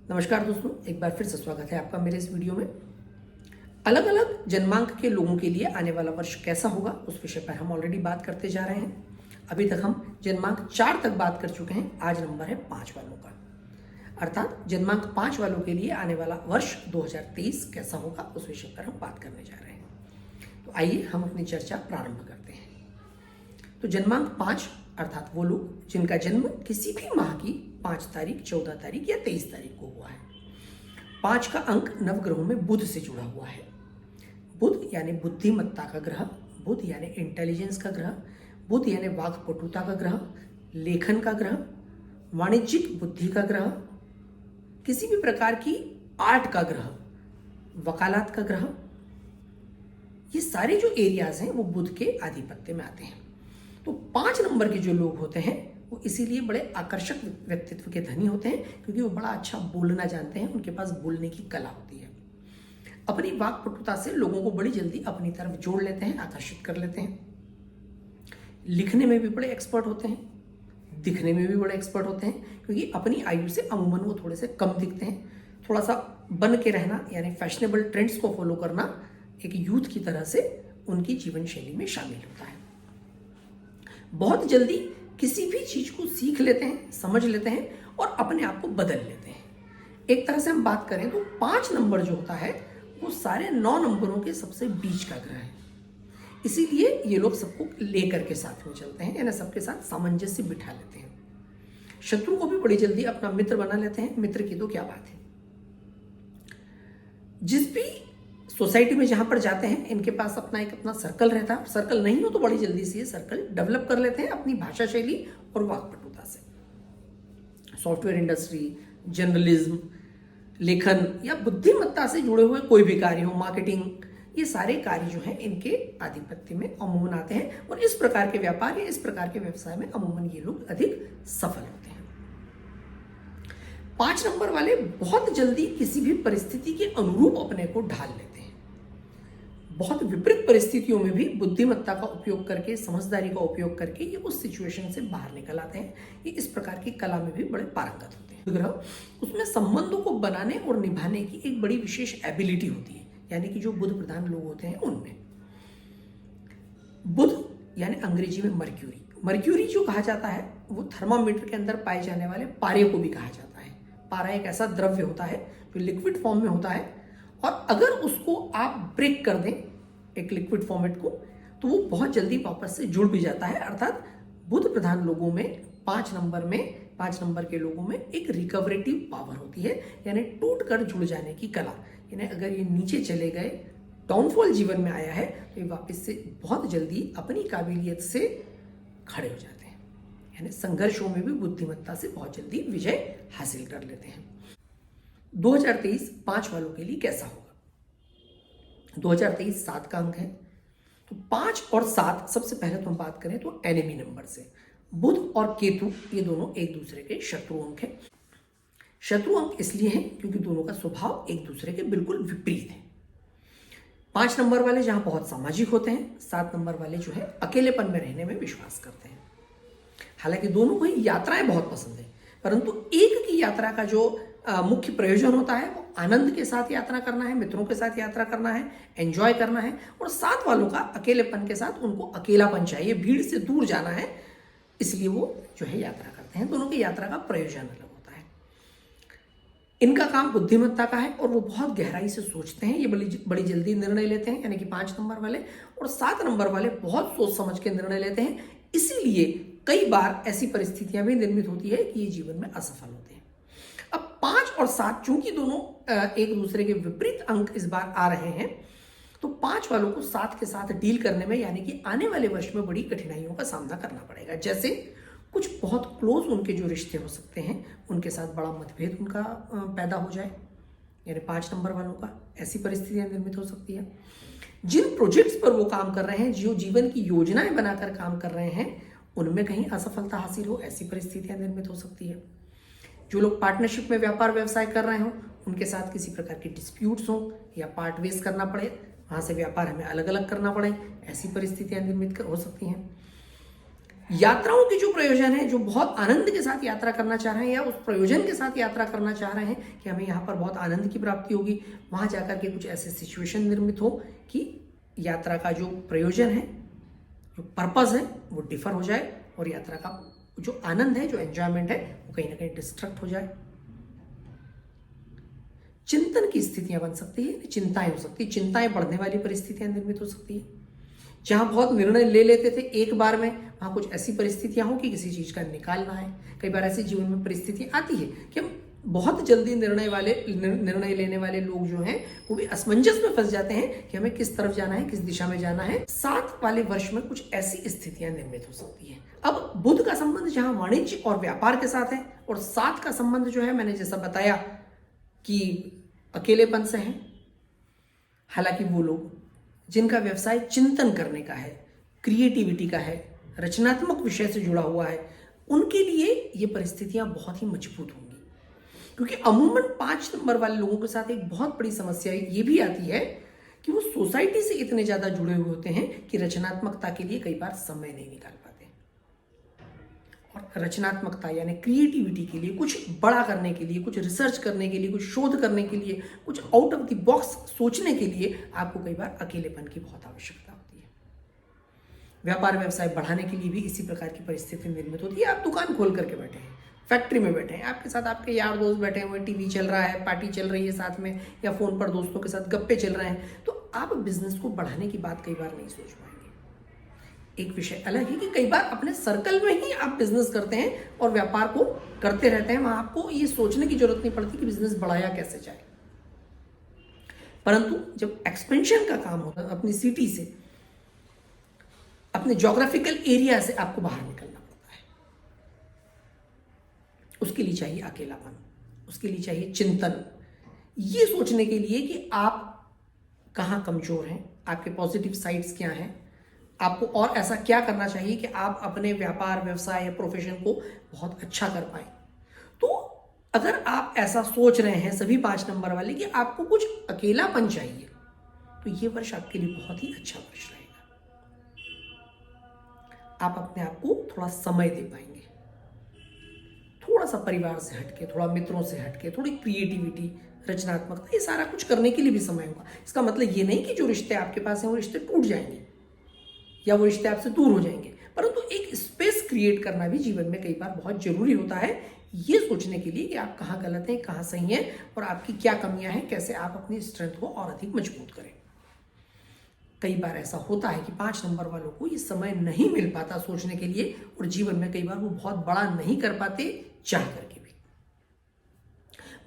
नमस्कार दोस्तों, एक बार फिर से स्वागत है आपका मेरे इस वीडियो में। अलग अलग जन्मांक के लोगों के लिए आने वाला वर्ष कैसा होगा उस विषय पर हम ऑलरेडी बात करते जा रहे हैं। अभी तक हम जन्मांक 4 तक बात कर चुके हैं। आज नंबर है 5 वालों का, अर्थात जन्मांक 5 वालों के लिए आने वाला वर्ष 2023 कैसा होगा उस विषय पर हम बात करने जा रहे हैं। तो आइए हम अपनी चर्चा प्रारंभ करते हैं। तो जन्मांक 5 अर्थात वो लोग जिनका जन्म किसी भी माह की 5 तारीख, 14 तारीख या 23 तारीख को हुआ है। 5 का अंक नवग्रहों में बुध से जुड़ा हुआ है। बुध यानी बुद्धिमत्ता का ग्रह, बुध यानी इंटेलिजेंस का ग्रह, बुध यानी वाक्पटुता का ग्रह, लेखन का ग्रह, वाणिज्यिक बुद्धि का ग्रह, किसी भी प्रकार की आर्ट का ग्रह, वकालत का ग्रह। ये सारे जो एरियाज हैं वो बुध के आधिपत्य में आते हैं। तो 5 नंबर के जो लोग होते हैं वो इसीलिए बड़े आकर्षक व्यक्तित्व के धनी होते हैं, क्योंकि वो बड़ा अच्छा बोलना जानते हैं। उनके पास बोलने की कला होती है। अपनी वाक्पटुता से लोगों को बड़ी जल्दी अपनी तरफ जोड़ लेते हैं, आकर्षित कर लेते हैं। लिखने में भी बड़े एक्सपर्ट होते हैं, दिखने में भी बड़े एक्सपर्ट होते हैं, क्योंकि अपनी आयु से अमूमन वो थोड़े से कम दिखते हैं। थोड़ा सा बन के रहना यानी फैशनेबल ट्रेंड्स को फॉलो करना एक यूथ की तरह से उनकी जीवन शैली में शामिल होता है। बहुत जल्दी किसी भी चीज को सीख लेते हैं, समझ लेते हैं और अपने आप को बदल लेते हैं। एक तरह से हम बात करें तो 5 नंबर जो होता है वो सारे 9 नंबरों के सबसे बीच का ग्रह है। इसीलिए ये लोग सबको लेकर के साथ में चलते हैं, यानी सबके साथ सामंजस्य बिठा लेते हैं। शत्रु को भी बड़ी जल्दी अपना मित्र बना लेते हैं। मित्र की तो क्या बात है। जिस भी सोसाइटी में जहां पर जाते हैं इनके पास अपना सर्कल रहता है। सर्कल नहीं हो तो बड़ी जल्दी से ये सर्कल डेवलप कर लेते हैं अपनी भाषा शैली और वाक्पटुता से। सॉफ्टवेयर इंडस्ट्री, जर्नलिज्म, लेखन या बुद्धिमत्ता से जुड़े हुए कोई भी कार्य हो, मार्केटिंग, ये सारे कार्य जो हैं इनके आधिपत्य में अमूमन आते हैं और इस प्रकार के व्यापार या इस प्रकार के व्यवसाय में अमूमन ये लोग अधिक सफल होते हैं। 5 नंबर वाले बहुत जल्दी किसी भी परिस्थिति के अनुरूप अपने को ढाल लेते हैं। बहुत विपरीत परिस्थितियों में भी बुद्धिमत्ता का उपयोग करके, समझदारी का उपयोग करके ये उस सिचुएशन से बाहर निकल आते हैं। ये इस प्रकार की कला में भी बड़े पारंगत होते हैं। ग्रह उसमें संबंधों को बनाने और निभाने की एक बड़ी विशेष एबिलिटी होती है, यानी कि जो बुध प्रधान लोग होते हैं उनमें। बुध यानी अंग्रेजी में मर्क्यूरी, मर्क्यूरी जो कहा जाता है वो थर्मामीटर के अंदर पाए जाने वाले पारे को भी कहा जाता है। पारा एक ऐसा द्रव्य होता है जो लिक्विड फॉर्म में होता है और अगर उसको आप ब्रेक कर दें एक लिक्विड फॉर्मेट को तो वो बहुत जल्दी वापस से जुड़ भी जाता है। अर्थात बुध प्रधान लोगों में 5 नंबर के लोगों में एक रिकवरेटिव पावर होती है, यानी टूट कर जुड़ जाने की कला। यानी अगर ये नीचे चले गए, डाउनफॉल जीवन में आया है तो ये वापस से बहुत जल्दी अपनी काबिलियत से खड़े हो जाते हैं। यानी संघर्षों में भी बुद्धिमत्ता से बहुत जल्दी विजय हासिल कर लेते हैं। 2023 5 वालों के लिए कैसा होगा? 2023 7 का अंक है। तो 5 और 7 सबसे पहले तो हम बात करें तो एनिमी नंबर से। बुध और केतु ये दोनों एक दूसरे के शत्रु अंक हैं। शत्रु अंक इसलिए हैं क्योंकि दोनों का स्वभाव एक दूसरे के बिल्कुल विपरीत है। 5 नंबर वाले जहां बहुत सामाजिक होते हैं, 7 नंबर वाले जो है अकेलेपन में रहने में विश्वास करते हैं। हालांकि दोनों को ही यात्राएं बहुत पसंद है, परंतु एक की यात्रा का जो मुख्य प्रयोजन होता है वो आनंद के साथ यात्रा करना है, मित्रों के साथ यात्रा करना है, एंजॉय करना है। और 7 वालों का अकेलेपन के साथ उनको अकेलापन चाहिए, भीड़ से दूर जाना है, इसलिए वो जो है यात्रा करते हैं। दोनों की यात्रा का प्रयोजन अलग होता है। इनका काम बुद्धिमत्ता का है और वो बहुत गहराई से सोचते हैं। ये बड़ी जल्दी निर्णय लेते हैं, यानी कि 5 नंबर वाले। और 7 नंबर वाले बहुत सोच समझ के निर्णय लेते हैं, इसीलिए कई बार ऐसी परिस्थितियां भी निर्मित होती है कि ये जीवन में असफल होते हैं। अब 5 और 7 चूंकि दोनों एक दूसरे के विपरीत अंक इस बार आ रहे हैं, तो 5 वालों को 7 के साथ डील करने में, यानी कि आने वाले वर्ष में बड़ी कठिनाइयों का सामना करना पड़ेगा। जैसे कुछ बहुत क्लोज उनके जो रिश्ते हो सकते हैं उनके साथ बड़ा मतभेद उनका पैदा हो जाए, यानी 5 नंबर वालों का ऐसी परिस्थितियां निर्मित हो सकती है। जिन प्रोजेक्ट्स पर वो काम कर रहे हैं, जो जीवन की योजनाएं बनाकर काम कर रहे हैं, उनमें कहीं असफलता हासिल हो, ऐसी परिस्थितियां निर्मित हो सकती है। जो लोग पार्टनरशिप में व्यापार व्यवसाय कर रहे हो, उनके साथ किसी प्रकार की डिस्प्यूट्स हो या पार्ट वेज करना पड़े, वहां से व्यापार हमें अलग अलग करना पड़े, ऐसी परिस्थितियां निर्मित हो सकती हैं। यात्राओं के जो प्रयोजन है, जो बहुत आनंद के साथ यात्रा करना चाह रहे हैं या उस प्रयोजन के साथ यात्रा करना चाह रहे हैं कि हमें यहाँ पर बहुत आनंद की प्राप्ति होगी, वहाँ जाकर के कुछ ऐसे सिचुएशन निर्मित हो कि यात्रा का जो प्रयोजन है, जो पर्पस है, वो डिफर हो जाए और यात्रा का जो आनंद है, जो एंजॉयमेंट है, वो कहीं ना कहीं डिस्ट्रक्ट हो जाए। चिंतन की स्थितियां बन सकती है, चिंताएं हो सकती है, चिंताएं बढ़ने वाली परिस्थितियां निर्मित हो सकती है। जहां बहुत निर्णय ले लेते थे एक बार में, वहां कुछ ऐसी परिस्थितियां हो कि किसी चीज का निकालना है। कई बार ऐसी जीवन में परिस्थितियां आती है कि हम बहुत जल्दी निर्णय लेने वाले लोग जो हैं वो भी असमंजस में फंस जाते हैं कि हमें किस तरफ जाना है, किस दिशा में जाना है। 7 वाले वर्ष में कुछ ऐसी स्थितियां निर्मित हो सकती है। अब बुध का संबंध जहां वाणिज्य और व्यापार के साथ है और 7 का संबंध जो है, मैंने जैसा बताया कि अकेलेपन से है। हालांकि वो लोग जिनका व्यवसाय चिंतन करने का है, क्रिएटिविटी का है, रचनात्मक विषय से जुड़ा हुआ है, उनके लिए ये परिस्थितियां बहुत ही मजबूत होंगी। क्योंकि अमूमन 5 नंबर वाले लोगों के साथ एक बहुत बड़ी समस्या ये भी आती है कि वो सोसाइटी से इतने ज्यादा जुड़े हुए होते हैं कि रचनात्मकता के लिए कई बार समय नहीं निकाल पाते। और रचनात्मकता यानी क्रिएटिविटी के लिए, कुछ बड़ा करने के लिए, कुछ रिसर्च करने के लिए, कुछ शोध करने के लिए, कुछ आउट ऑफ द बॉक्स सोचने के लिए आपको कई बार अकेलेपन की बहुत आवश्यकता होती है। व्यापार व्यवसाय बढ़ाने के लिए भी इसी प्रकार की परिस्थिति निर्मित होती है। आप दुकान खोल करके बैठे हैं, फैक्ट्री में बैठे हैं, आपके साथ आपके यार दोस्त बैठे हुए, टीवी चल रहा है, पार्टी चल रही है साथ में, या फोन पर दोस्तों के साथ गप्पे चल रहे हैं, तो आप बिजनेस को बढ़ाने की बात कई बार नहीं सोच पाएंगे। एक विषय अलग है कि कई बार अपने सर्कल में ही आप बिजनेस करते हैं और व्यापार को करते रहते हैं, वहां आपको ये सोचने की जरूरत नहीं पड़ती कि बिजनेस बढ़ाया कैसे जाए। परंतु जब एक्सपेंशन का काम होता है, अपनी सिटी से, अपने ज्योग्राफिकल एरिया से आपको बाहर निकलना पड़ता है, उसके लिए चाहिए अकेलापन, उसके लिए चाहिए चिंतन, ये सोचने के लिए कि आप कहां कमजोर हैं, आपके पॉजिटिव साइड्स क्या हैं, आपको और ऐसा क्या करना चाहिए कि आप अपने व्यापार, व्यवसाय या प्रोफेशन को बहुत अच्छा कर पाए। तो अगर आप ऐसा सोच रहे हैं सभी 5 नंबर वाले कि आपको कुछ अकेलापन चाहिए, तो ये वर्ष आपके लिए बहुत ही अच्छा वर्ष रहेगा। आप अपने आप को थोड़ा समय दे पाएंगे, थोड़ा सा परिवार से हटके, थोड़ा मित्रों से हटके, थोड़ी क्रिएटिविटी, रचनात्मकता, ये सारा कुछ करने के लिए भी समय होगा। इसका मतलब ये नहीं कि जो रिश्ते आपके पास हैं वो रिश्ते टूट जाएंगे या वो रिश्ते आपसे दूर हो जाएंगे, परंतु एक स्पेस क्रिएट करना भी जीवन में कई बार बहुत जरूरी होता है, ये सोचने के लिए कि आप कहाँ गलत हैं, कहाँ सही हैं और आपकी क्या कमियां हैं, कैसे आप अपनी स्ट्रेंथ को और अधिक मजबूत करें। कई बार ऐसा होता है कि 5 नंबर वालों को ये समय नहीं मिल पाता सोचने के लिए, और जीवन में कई बार वो बहुत बड़ा नहीं कर पाते चाह करके भी।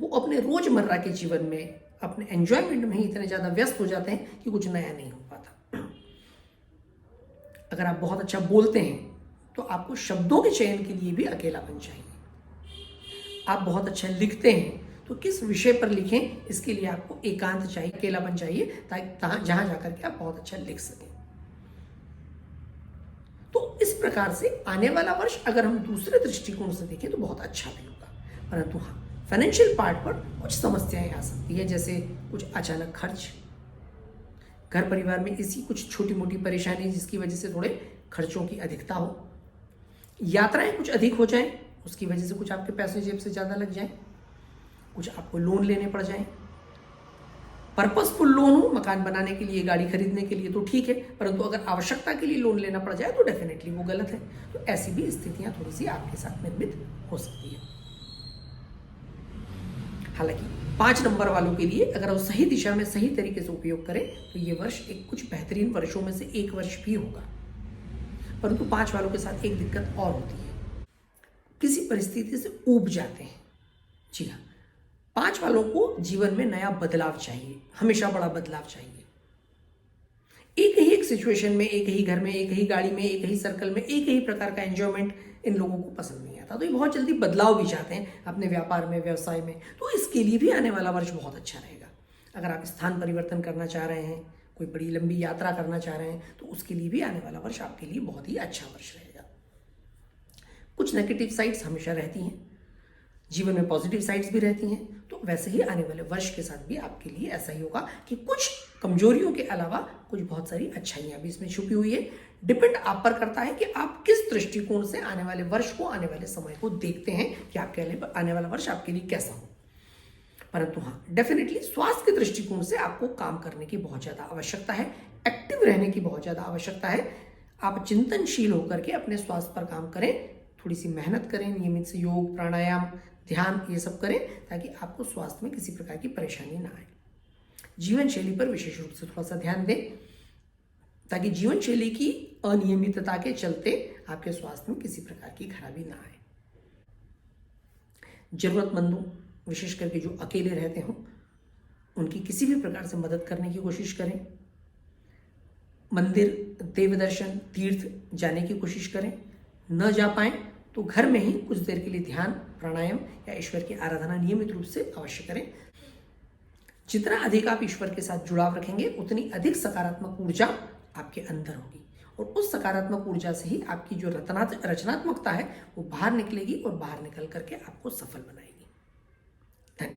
वो अपने रोजमर्रा के जीवन में, अपने एंजॉयमेंट में ही इतने ज्यादा व्यस्त हो जाते हैं कि कुछ नया नहीं हो पाता। अगर आप बहुत अच्छा बोलते हैं तो आपको शब्दों के चयन के लिए भी अकेलापन चाहिए। आप बहुत अच्छा लिखते हैं तो किस विषय पर लिखें, इसके लिए आपको एकांत चाहिए, अकेलापन चाहिए, ताकि जहां जाकर के आप बहुत अच्छा लिख सकें। तो इस प्रकार से आने वाला वर्ष अगर हम दूसरे दृष्टिकोण से देखें तो बहुत अच्छा भी होगा। परंतु हाँ, फाइनेंशियल पार्ट पर कुछ समस्याएं आ सकती है, जैसे कुछ अचानक खर्च, घर परिवार में इसी कुछ छोटी मोटी परेशानी जिसकी वजह से थोड़े खर्चों की अधिकता हो, यात्राएं कुछ अधिक हो जाएं, उसकी वजह से कुछ आपके पैसे जेब से ज़्यादा लग जाएं, कुछ आपको लोन लेने पड़ जाएं। पर्पसफुल लोन हो, मकान बनाने के लिए, गाड़ी खरीदने के लिए तो ठीक है, परंतु अगर आवश्यकता के लिए लोन लेना पड़ जाए तो डेफिनेटली वो गलत है। तो ऐसी भी स्थितियां थोड़ी सी आपके साथ निर्मित हो सकती है। हालांकि 5 नंबर वालों के लिए अगर वो सही दिशा में सही तरीके से उपयोग करें तो ये वर्ष एक कुछ बेहतरीन वर्षों में से एक वर्ष भी होगा। परंतु 5 वालों के साथ एक दिक्कत और होती है, किसी परिस्थिति से ऊब जाते हैं। जी हाँ, 5 वालों को जीवन में नया बदलाव चाहिए, हमेशा बड़ा बदलाव चाहिए। एक सिचुएशन में, एक ही घर में, एक ही गाड़ी में, एक ही सर्कल में, एक ही प्रकार का एंजॉयमेंट इन लोगों को पसंद नहीं आता। तो ये बहुत जल्दी बदलाव भी चाहते हैं अपने व्यापार में, व्यवसाय में। तो इसके लिए भी आने वाला वर्ष बहुत अच्छा रहेगा। अगर आप स्थान परिवर्तन करना चाह रहे हैं, कोई बड़ी लंबी यात्रा करना चाह रहे हैं, तो उसके लिए भी आने वाला वर्ष आपके लिए बहुत ही अच्छा वर्ष रहेगा। कुछ नेगेटिव साइड्स हमेशा रहती हैं, जीवन में पॉजिटिव साइड्स भी रहती हैं। तो वैसे ही आने वाले वर्ष के साथ भी आपके लिए ऐसा ही होगा कि कुछ कमजोरियों के अलावा कुछ बहुत सारी अच्छाइयां भी इसमें छुपी हुई है। डिपेंड आप पर करता है कि आप किस दृष्टिकोण से आने वाले वर्ष को, आने वाले समय को देखते हैं कि आपके आने वाला वर्ष आपके लिए कैसा हो। परंतु हाँ, डेफिनेटली स्वास्थ्य के दृष्टिकोण से आपको काम करने की बहुत ज़्यादा आवश्यकता है, एक्टिव रहने की बहुत ज़्यादा आवश्यकता है। आप चिंतनशील होकर के अपने स्वास्थ्य पर काम करें, थोड़ी सी मेहनत करें, नियमित से योग, प्राणायाम, ध्यान ये सब करें ताकि आपको स्वास्थ्य में किसी प्रकार की परेशानी ना आए। जीवन शैली पर विशेष रूप से थोड़ा सा ध्यान दें ताकि जीवन शैली की अनियमितता के चलते आपके स्वास्थ्य में किसी प्रकार की खराबी ना आए। जरूरतमंदों, विशेष करके जो अकेले रहते हों, उनकी किसी भी प्रकार से मदद करने की कोशिश करें। मंदिर, देव दर्शन, तीर्थ जाने की कोशिश करें। न जा पाएं तो घर में ही कुछ देर के लिए ध्यान, प्राणायाम या ईश्वर की आराधना नियमित रूप से अवश्य करें। जितना अधिक आप ईश्वर के साथ जुड़ाव रखेंगे उतनी अधिक सकारात्मक ऊर्जा आपके अंदर होगी और उस सकारात्मक ऊर्जा से ही आपकी जो रचनात्मकता है वो बाहर निकलेगी और बाहर निकल करके आपको सफल बनाएगी।